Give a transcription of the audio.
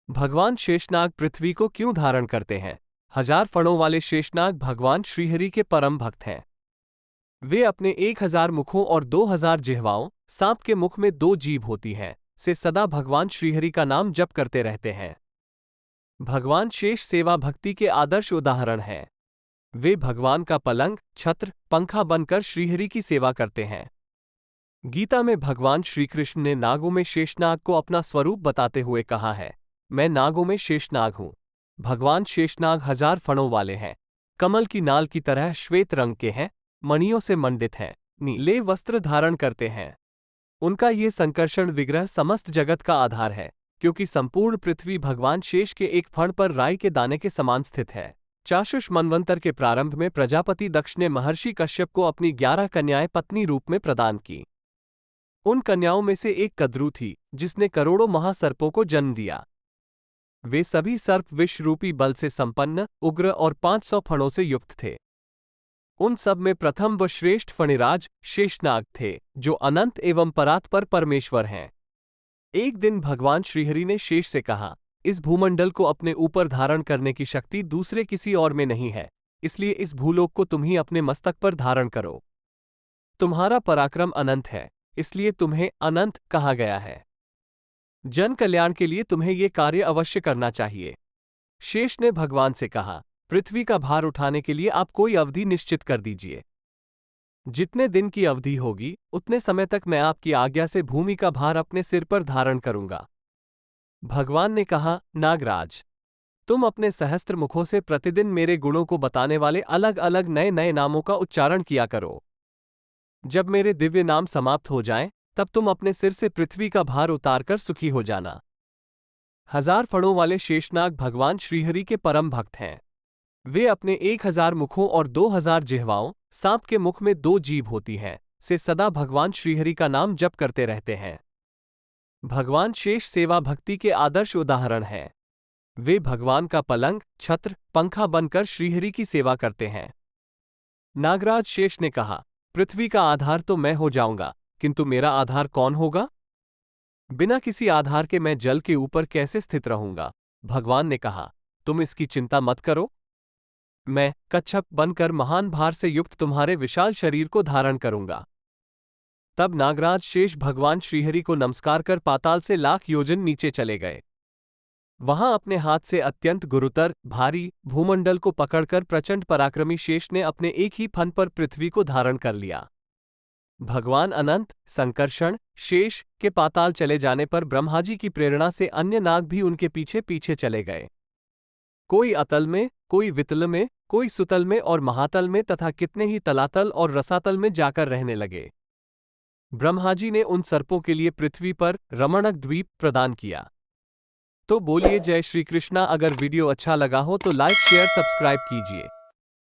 भगवान शेषनाग पृथ्वी को क्यों धारण करते हैं? 1000 फणों वाले शेषनाग भगवान श्रीहरि के परम भक्त हैं। वे अपने 1000 मुखों और 2000 जिह्वाओं, सांप के मुख में 2 जीभ होती हैं, से सदा भगवान श्रीहरि का नाम जप करते रहते हैं। भगवान शेष सेवा भक्ति के आदर्श उदाहरण हैं। वे भगवान का पलंग, छत्र, पंखा बनकर श्रीहरि की सेवा करते हैं। गीता में भगवान श्रीकृष्ण ने नागों में शेषनाग को अपना स्वरूप बताते हुए कहा है, मैं नागों में शेषनाग हूं। भगवान शेषनाग 1000 फणों वाले हैं, कमल की नाल की तरह श्वेत रंग के हैं, मणियों से मंडित हैं, नीले वस्त्र धारण करते हैं। उनका ये संकर्षण विग्रह समस्त जगत का आधार है, क्योंकि संपूर्ण पृथ्वी भगवान शेष के एक फण पर राई के दाने के समान स्थित है। चाक्षुष मनवंतर के प्रारंभ में प्रजापति दक्ष ने महर्षि कश्यप को अपनी 11 कन्याएं पत्नी रूप में प्रदान की। उन कन्याओं में से एक कद्रू थी, जिसने करोड़ों महासर्पों को जन्म दिया। वे सभी सर्प विष रूपी बल से संपन्न, उग्र और 500 फणों से युक्त थे। उन सब में प्रथम व श्रेष्ठ फणिराज शेषनाग थे, जो अनंत एवं परात्पर परमेश्वर हैं। एक दिन भगवान श्रीहरि ने शेष से कहा, इस भूमंडल को अपने ऊपर धारण करने की शक्ति दूसरे किसी और में नहीं है, इसलिए इस भूलोक को तुम ही अपने मस्तक पर धारण करो। तुम्हारा पराक्रम अनंत है, इसलिए तुम्हें अनंत कहा गया है। जन कल्याण के लिए तुम्हें ये कार्य अवश्य करना चाहिए। शेष ने भगवान से कहा, पृथ्वी का भार उठाने के लिए आप कोई अवधि निश्चित कर दीजिए। जितने दिन की अवधि होगी, उतने समय तक मैं आपकी आज्ञा से भूमि का भार अपने सिर पर धारण करूंगा। भगवान ने कहा, नागराज, तुम अपने सहस्त्र मुखों से प्रतिदिन मेरे गुणों को बताने वाले अलग अलग नए नए नामों का उच्चारण किया करो। जब मेरे दिव्य नाम समाप्त हो जाएं, तब तुम अपने सिर से पृथ्वी का भार उतारकर सुखी हो जाना। 1000 फणों वाले शेषनाग भगवान श्रीहरि के परम भक्त हैं। वे अपने 1000 मुखों और 2000 जिह्वाओं, सांप के मुख में 2 जीभ होती हैं, से सदा भगवान श्रीहरि का नाम जप करते रहते हैं। भगवान शेष सेवा भक्ति के आदर्श उदाहरण हैं। वे भगवान का पलंग, छत्र, पंखा बनकर श्रीहरि की सेवा करते हैं। नागराज शेष ने कहा, पृथ्वी का आधार तो मैं हो जाऊंगा, किंतु मेरा आधार कौन होगा? बिना किसी आधार के मैं जल के ऊपर कैसे स्थित रहूंगा? भगवान ने कहा, तुम इसकी चिंता मत करो। मैं कच्छप बनकर महान भार से युक्त तुम्हारे विशाल शरीर को धारण करूंगा। तब नागराज शेष भगवान श्रीहरि को नमस्कार कर पाताल से लाख योजन नीचे चले गए। वहां अपने हाथ से अत्यंत गुरुतर, भारी भूमंडल को पकड़कर प्रचंड पराक्रमी शेष ने अपने एक ही फन पर पृथ्वी को धारण कर लिया। भगवान अनंत, संकर्षण, शेष के पाताल चले जाने पर ब्रह्माजी की प्रेरणा से अन्य नाग भी उनके पीछे पीछे चले गए। कोई अतल में, कोई वितल में, कोई सुतल में और महातल में तथा कितने ही तलातल और रसातल में जाकर रहने लगे। ब्रह्माजी ने उन सर्पों के लिए पृथ्वी पर रमणक द्वीप प्रदान किया। तो बोलिए जय श्री कृष्णा। अगर वीडियो अच्छा लगा हो तो लाइक, शेयर, सब्सक्राइब कीजिए।